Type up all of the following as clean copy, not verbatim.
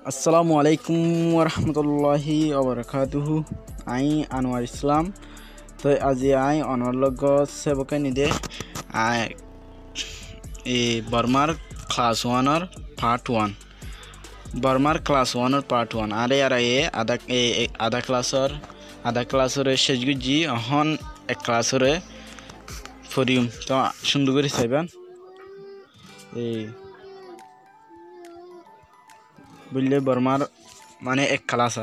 আসসালামু আলাইকুম ওরহমতুল্লাহি ওবরাকাতুহু। আই আনোয়ার ইসলাম। তো আজি আই অনর লগ সেবকে নিদে আই বর্মার ক্লাস ওয়ানর পার্ট ওয়ান বর্মার ক্লাস ওয়ানর পার্ট ওয়ান আরে আর আধা ক্লাসরে শেষ গুজি অহন এক ক্লাসরে ফরিউম তো সুন্দর করে চাইবেন এই বুঝলে বর্মার মানে এক ক্লাস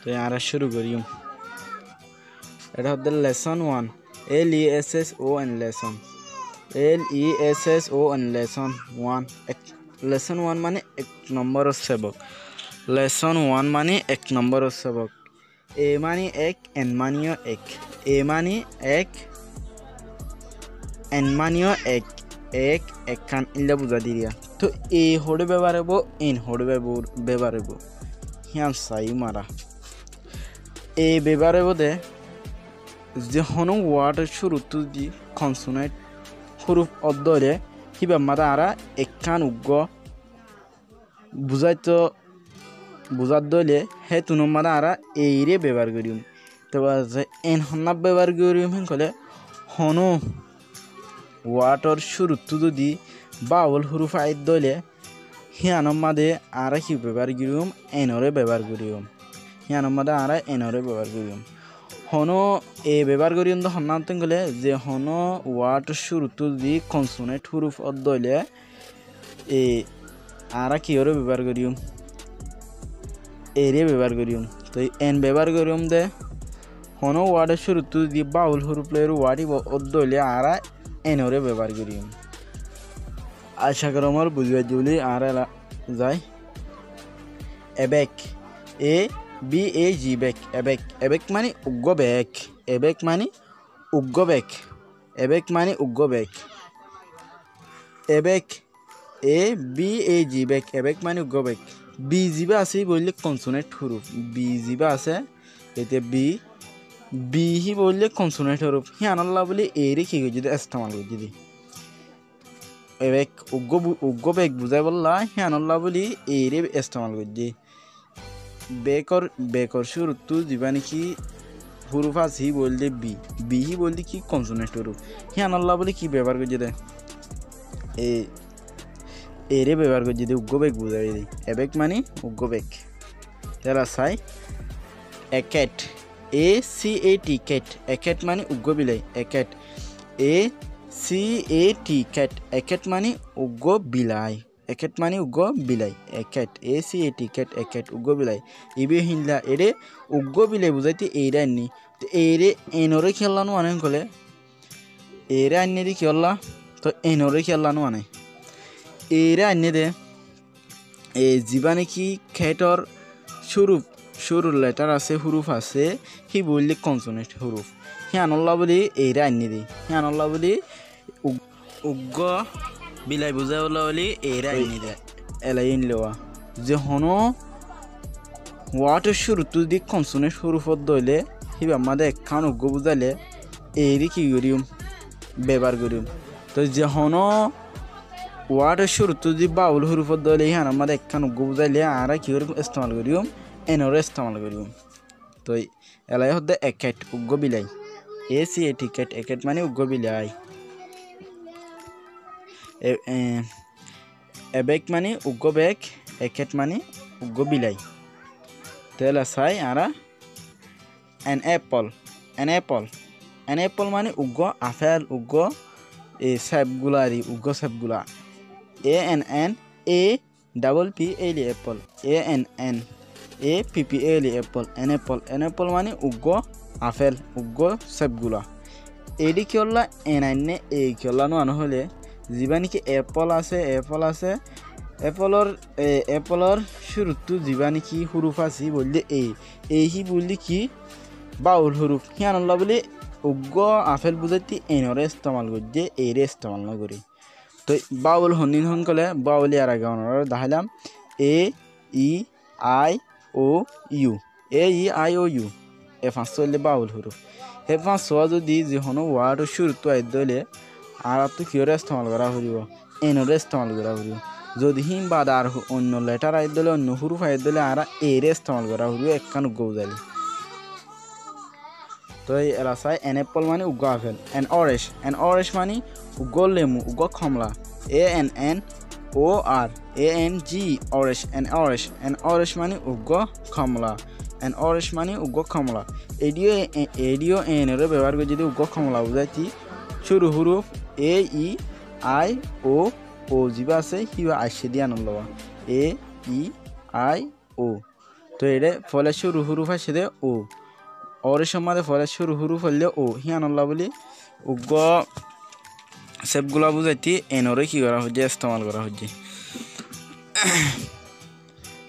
তো আর শুরু করিম। এটা হচ্ছে lesson one LESSON lesson one. Lesson one মানে এক নম্বর সেবক। লেসন ওয়ান মানে এক নম্বর সেবক। এ মানে এক, এন মানিও এক। এ মানে এক, এন মানিও এক। এক একখান ইল্লা বুঝা দিরিয়া। তো এ হড়ে ব্যবহার হব, এন হড়ে ব্যবহার হব। হিয়ান সাই মারা এ ব্যবহার হব দে যে হন ওয়ার্ডের শুরুত দি কনসোনেন্ট হুরুফ অদ্দরে হিবা মাদা আরা একখান উগ্গ বুঝার দলে হে তুনো মাদা আরা এইরে ব্যবহার করিম। তবে এন হন্না ব্যবহার করিম কলে হন ওয়ার্ডর শুরুত যদি বাউল হুরুফ আইত দলে হিয়ানম মাদে আরা কি ব্যবহার করিম, এনরে ব্যবহার করিম। হিয়ানম মাদে আরা এনরে ব্যবহার করিম। হন এ ব্যবহার করি হন্নাতে গেলে যে হন ওয়ার্ড শুরুত দি কনসোনেন্ট হুরুফ অদ্দলে এ আরা কি ওরে ব্যবহার করিম, এরে ব্যবহার করিম। তো এন ব্যবহার করিম দে হন ওয়ার্ডের শুরুত দি বাউল হুরুফ লের ওয়ার্ড অদ্দলে আরা এনরে ব্যবহার করিম। আশা করি আমার বুঝবে যদি আর যায় এবেক BAG বেক এবেক। এবেক মানে উগ্গ বেক। এবেক মানে উগ্গ বেক। এবেক মানে উগ্গ bag. A bag BAG bag. A bag মানে উগ্গ বেক। বি জিবা আছে বললে কনসোনেন্ট হুরুফ। বি জিবা আছে এতে বি হি বললে কনসোনেন্ট হুরুফ। হি আনাল্লাহ বলে এরে কি করে যদি ইস্তেমাল করে যদি এবেক উগ্গ বেক বুঝাই বললা হি আনাল্লাহ বলি এরে ইস্তেমাল করে দি বেকর শুরুত যিবা নাকি হুরুফ আছে হি বললে বি হি বললে কি কনসোনেন্ট হুরুফ। হি আনাল্লাহ বলে কি ব্যবহার করে দে এরে ব্যবহার করে যদি উগ্গ বেক বুঝাই দিই এবেক মানে উগ্গ বেক। তাহলে চাই একেট ACAT ক্যাট। একেট মানে উগ্গ বিলাই। একেট ACAT ক্যাট। একেট মানে উগ্গ বিলাই। একেট মানে উগ্গ বিলাই। একেট ACAT ক্যাট। একেট উগ্গ বিলাই। ইবে হিনলা এরে উগ্গ বিলাই বুঝাইতে এইরা আননি। তো এরে এনরে খেলানো মানে কলে এরে আননি দি খেলা তো এনরে খেলানো মানে এরে আননি দে যিবা নাকি খেটর শুরুর লেটার আছে হুরুফ আছে হি বললে কনসোনেন্ট হুরুফ। হি আনল্লাহ বলি এরে আননি দি। হি আনল্লাহ বলি উগ্গ বিলাই বুঝাই বলি এরে আননি দে এলাই আনলেওয়া যে হন ওয়াটের শুরুত যদি কনসোনেন্ট হুরুফত দইলে হিবা আমাদের একখান উগ্গ বুঝাইলে এরি কি করিম ব্যবহার করিম। তো যে হন ওয়ার্ডের শুরুত যদি বাউল হুরুফত দইলে হিয়ান আমাদের একখান উগ্গ বুঝাইলে আর কি করিম ইস্তেমাল করিম, এনরে ইস্তেমাল করিম। তো এলাই হচ্ছে একেট উগ্গ বিলাই। ACAT cat. একেট মানে উগ্গ বিলাই। এবেক মানে উগ্গ বেক। একেট মানে উগ্গ বিলাই। তাহলে চাই আর এন অ্যাপল মানে উগ্গ আপেল উগ্গ সেপগুলা আর উগ্গ সেপগুলা। ANN APPL Apple. ANNAPPL Apple. Apple মানে উগ্গ আপেল উগ্গ সেপগুলা। এডি কি হল্লা এনাইনে এই কি হল্লা নো হলে যিবা নাকি এপল আছে এপলর শুরুত যিবা নাকি হুরুফ আছে বললে হি বললি কি বাউল হুরুফ। হিয়ানল্লাহ বলে উগ্গ আপেল বুঝাইতে এনরে ইস্তেমাল করছে এরে ইস্তেমাল না করি। তো বাউল হন্দিন হন কলে বাউল আর আগে অনর দেখাইলাম AEIOU এ পাঁচ চললে বাউল হুরুফ। হে পাঁচ ছোয়া যদি যে হন ওয়ার্ড শুরুত আই দলে আর তো কিয়রে ইস্তেমাল করা হরিব এনরে ইস্তেমাল করা হরিব। যদি হিম বাদ আর অন্য লেটার আই দিলে অন্য হুরুফ আই দিলে আর এরে ইস্তেমাল করা হুরু একখান উগ্গ বুঝাইলি তো এই এলাসায় এন অ্যাপল মানে উগ্গ আপেল এন অরেশ মানে উগ্গ লেমু উগ্গ কমলা ANN OR ANG orange an orange মানে উগ্গ কমলা এন অরেশ মানে উগ্গ কমলা এডিও এন এর ব্যবহার করে যদি উগ্গ কমলা বুঝাইতি শুরু হুরুফ AEIO জিবা আছে হিবা আইসে দিয়ে আনন্দ AEIO তো এটা ফলে শুরু হুরুফ আসে দে ও অরের সম্মাদে ফলে শুরু হুরুফ হলে ও হিয়ানল্লা বলি উগ্গ সেপগুলা বুঝাইতি এনরে কি করা হচ্ছে ইস্তেমাল করা হচ্ছে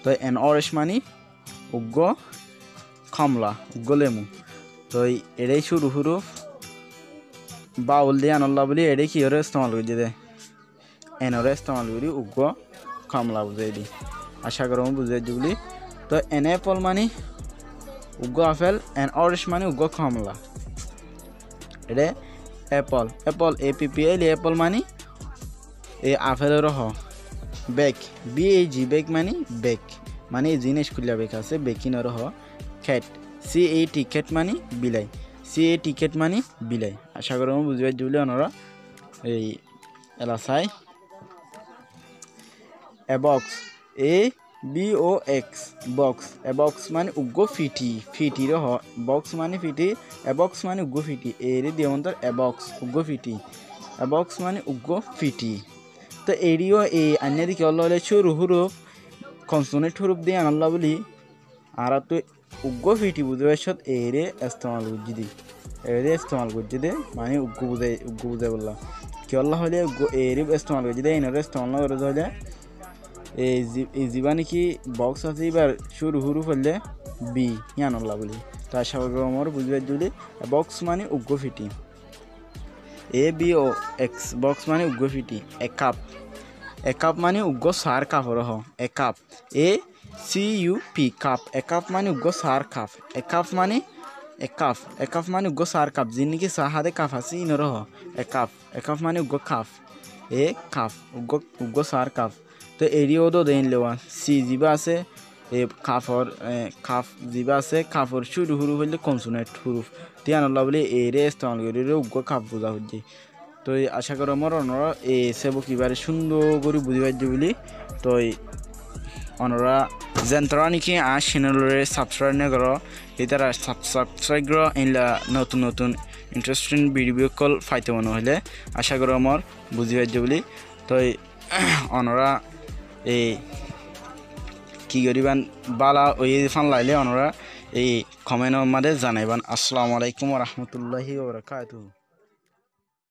তো এন অরেশ মানে উগ্গ কমলা উগ্গ লেমু তো এটাই শুরু হুরুফ বাউল দিয়ে আনল্লা বলি এটাই কি করে ইস্তেমাল করছে দে এনরে ইস্তেমাল করি উগ্গ কমলা বুঝাই দি আশা করো বুঝাই দিবলি তো এন অ্যাপল মানে উগ্গ আপেল এন অরেশ মানে উগ্গ কমলা এটা অ্যাপল APPL অ্যাপল মানে এই আপেলের হ বেক BAG বেক মানে জিনিস খুললা বেক আছে বেকিনের হ ক্যাট CAT ক্যাট মানে বিলাই CAT মানে বিলাই আশা করি বুঝবাই দিবলি ওনারা এই এলাসায় এবক্স ABOX বক্স এবক্স মানে উগ্গ ফিটির হ বক্স মানে ফিটি এবক্স মানে উগ্গ ফিটি এরি দিয়ন্তর এবক্স উগ্গ ফিটি এবক্স মানে উগ্গ ফিটি তো এরিও এই আন্য দিকে হলে শুরু হুরুফ কনসোনেট হুরুফ দিয়ে আনল্লা বলি আর তো উগ্গ ফিটি বুঝে পাইছত এরে ইস্তেমাল করছি দি এরে ইস্তেমাল করছি দে মানে উগ্গ বুঝাই বললাম কি আল্লাহ হলে এরে ইস্তেমাল করছি দে এনরে ইস্তেমাল না করে হলে এই জিবা নাকি বক্স আছে এবার শুরু হুরু ফেললে বি ইয়ানল্লা বলি তার স্বাভাবিক আমার বুঝবে যদি বক্স মানে উগ্গ ফিটি ABOX বক্স মানে উগ্গ ফিটি এক কাপ মানে উগ্গ সার কাপর হ এক কাপ ACUP কাপ এক কাপ মানে উগ্গ সার কাপ এক কাপ মানে উগ্গ সার কাপ যিনি নাকি সাহাদে কাপ আছে ইনর হ এক কাপ মানে উগ্গ কাপ উগ্গ সার কাপ তো এরিও তো দেন লেওয়া সি জিবা আছে এ কাফ জিবা আছে কাফর শুরু হুরু হইলে কনসোনেট হুরুফ তিয়ানল্লা বলে এরে ইস্তেমাল করি রে উগ্গ কাপ বোঝা হচ্ছে তো আশা করি আমার অনরা এ সেবক এবারে সুন্দর করে বুঝি পাইছে বলি তো অনরা যেন্তরা নাকি চ্যানেলরে সাবস্ক্রাইব না করো এটারা সাবস্ক্রাইব করো ইনলা নতুন ইন্টারেস্টিং ভিডিও কল পাইতে মনে হলে আশা করি আমার বুঝি পাইছে বলি তো অনরা এই কি করিবান বালা ওই ফান লাইলে ওনারা এই কমেন্টের মধ্যে জানাইবান। আসসালামু আলাইকুম ওয়া রাহমাতুল্লাহি ওয়া বারাকাতুহু।